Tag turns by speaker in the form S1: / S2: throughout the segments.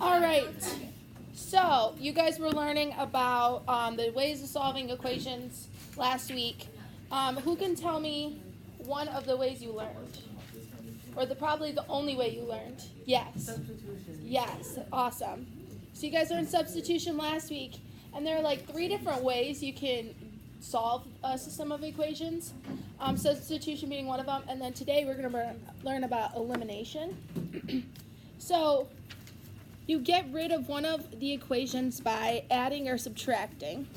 S1: All right. So you guys were learning about the ways of solving equations last week. Who can tell me one of the ways you learned? Or probably the only way you learned? Yes.
S2: Substitution.
S1: Yes. Awesome. So you guys learned substitution last week, and there are like 3 different ways you can solve a system of equations. Substitution being one of them, and then today we're going to learn about elimination. So you get rid of one of the equations by adding or subtracting.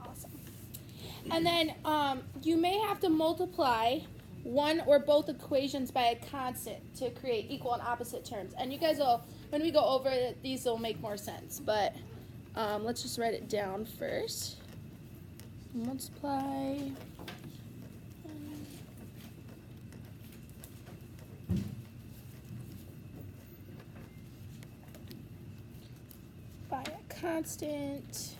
S1: Awesome. And then you may have to multiply one or both equations by a constant to create equal and opposite terms. And you guys will, when we go over it, these will make more sense. But let's just write it down first. Multiply. By a constant.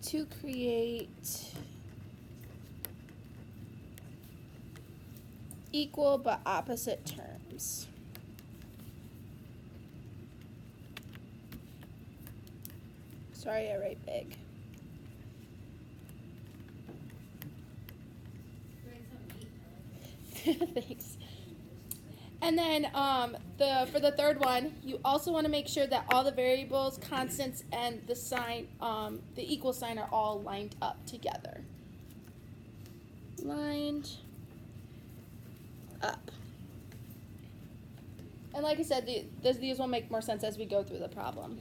S1: To create equal but opposite terms. Sorry, I write big. Thanks. And then for the third one, you also want to make sure that all the variables, constants, and the sign, the equal sign are all lined up together. Lined up. And like I said, these will make more sense as we go through the problem.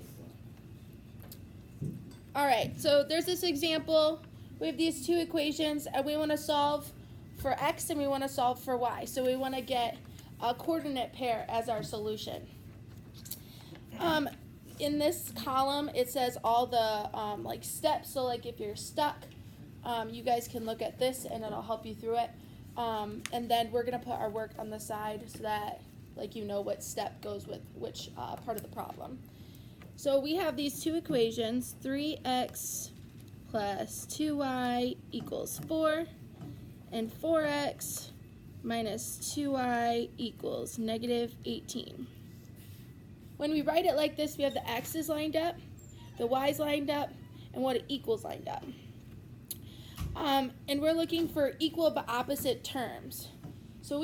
S1: All right, so there's this example. We have these 2 equations, and we want to solve for x and we want to solve for y. So we want to get a coordinate pair as our solution. In this column, it says all the steps. So like if you're stuck, you guys can look at this and it'll help you through it. And then we're gonna put our work on the side so that you know what step goes with which part of the problem. So we have these 2 equations, 3x plus 2y equals 4, and 4x minus 2y equals negative 18. When we write it like this, we have the x's lined up, the y's lined up, and what it equals lined up. And we're looking for equal but opposite terms. So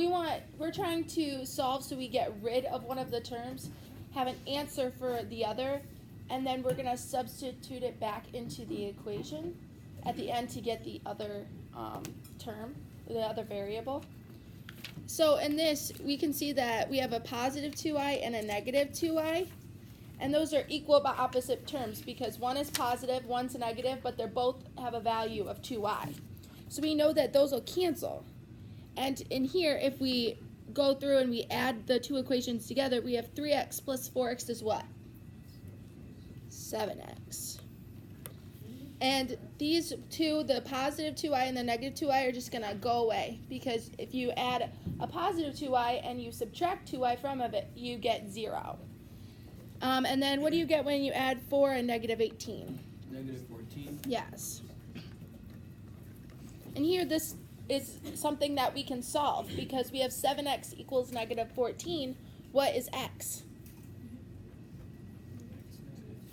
S1: we're trying to solve so we get rid of one of the terms, have an answer for the other, and then we're going to substitute it back into the equation at the end to get the other term, the other variable. So in this, we can see that we have a positive 2y and a negative 2y, and those are equal but opposite terms because one is positive, one's negative, but they both have a value of 2y. So we know that those will cancel. And in here, if we go through and we add the 2 equations together, we have 3x plus 4x is what? 7x. And these 2, the positive 2y and the negative 2y, are just going to go away because if you add a positive 2y and you subtract 2y from it, you get 0. And then what do you get when you add 4 and negative 18?
S2: Negative 14.
S1: Yes. And here this is something that we can solve because we have 7x equals negative 14. What is x?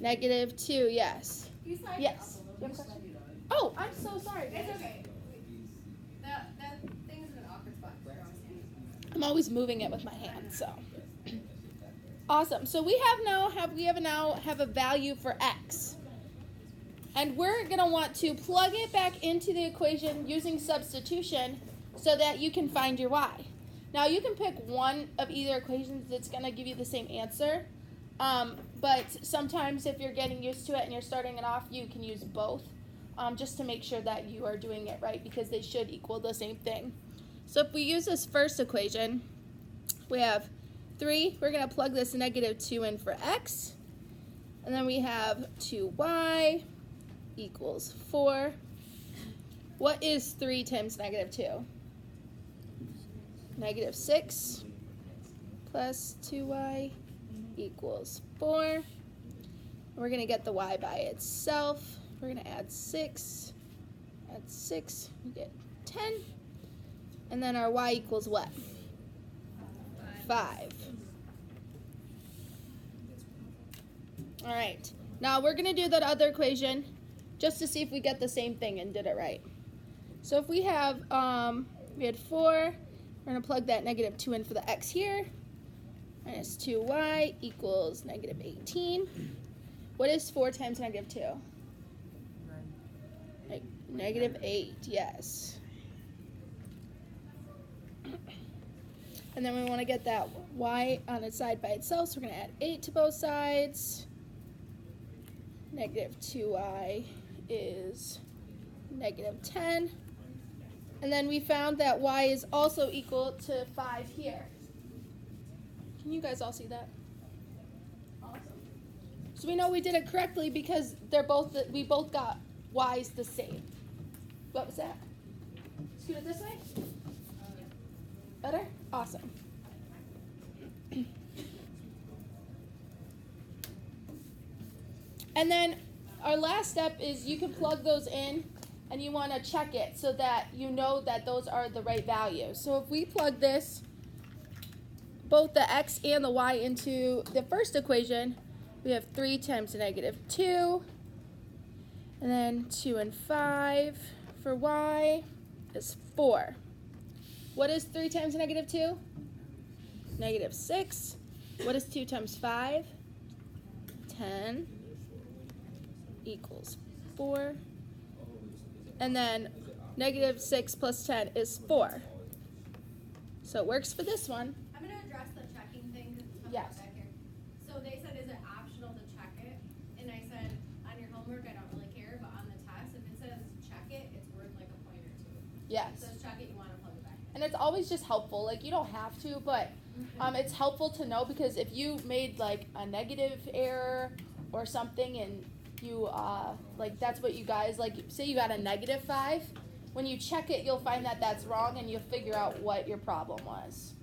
S1: Negative 2, yes. Yes. You have a question? Oh, I'm so sorry.
S3: It's okay. That thing's in an awkward spot.
S1: I'm always moving it with my hand, so. Awesome. So we now have a value for x. And we're going to want to plug it back into the equation using substitution so that you can find your y. Now you can pick one of either equations that's going to give you the same answer. But sometimes if you're getting used to it and you're starting it off, you can use both just to make sure that you are doing it right because they should equal the same thing. So if we use this first equation, we have 3. We're going to plug this negative 2 in for x. And then we have 2y equals 4. What is 3 times negative 2? Negative 6 plus 2y equals 4. We're going to get the y by itself. We're going to add 6. Add 6, we get 10. And then our y equals what? 5. All right. Now we're going to do that other equation just to see if we get the same thing and did it right. So if we have, we had 4, we're going to plug that negative 2 in for the x here. Minus 2y equals negative 18. What is 4 times negative 2? Negative 8, yes. And then we want to get that y on its side by itself, so we're going to add 8 to both sides. Negative 2y is negative 10. And then we found that y is also equal to 5 here. Can you guys all see that? Awesome. So we know we did it correctly because we both got y's the same. What was that? Scoot it this way? Better? Awesome. And then our last step is you can plug those in and you want to check it so that you know that those are the right values. So if we plug this, both the x and the y into the first equation, we have 3 times negative 2, and then 2 and 5 for y is 4. What is 3 times negative 2? Negative 6. What is 2 times 5? 10 equals 4. And then negative 6 plus 10 is 4. So it works for this one.
S3: I'm going to address the checking thing because it's
S1: Yes.
S3: back here. So they said, is it optional to check it? And I said, on your homework, I don't really care, but on the test, if it says check it, it's worth like a point or 2.
S1: Yes.
S3: If it says check it, you want to plug it back in.
S1: And it's always just helpful. Like, you don't have to, but it's helpful to know because if you made like a negative error or something and you like that's what you guys like, say you got a negative 5, when you check it you'll find that that's wrong and you'll figure out what your problem was.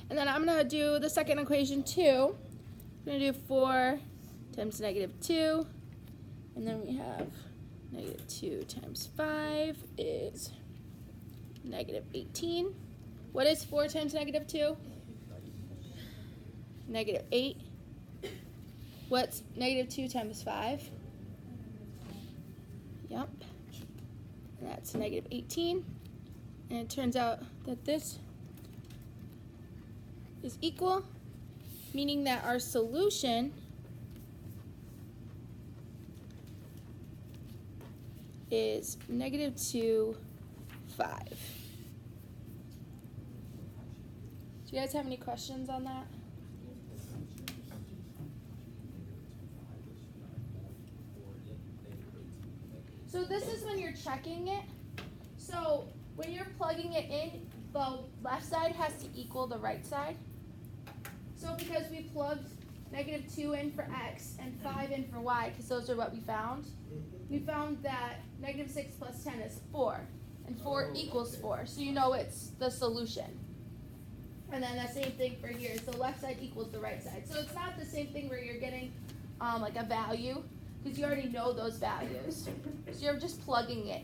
S1: And then I'm going to do the second equation too. I'm going to do 4 times negative 2, and then we have negative 2 times 5 is negative 18. What is 4 times negative 2? Negative 8. What's negative 2 times 5? Yep. And that's negative 18. And it turns out that this is equal, meaning that our solution is negative 2, 5. Do you guys have any questions on that? So this is when you're checking it. So when you're plugging it in, the left side has to equal the right side. So because we plugged negative 2 in for x and 5 in for y, because those are what we found that negative 6 plus 10 is 4, and 4 equals 4. So you know it's the solution. And then the same thing for here. So left side equals the right side. So it's not the same thing where you're getting like a value, because you already know those values. So you're just plugging it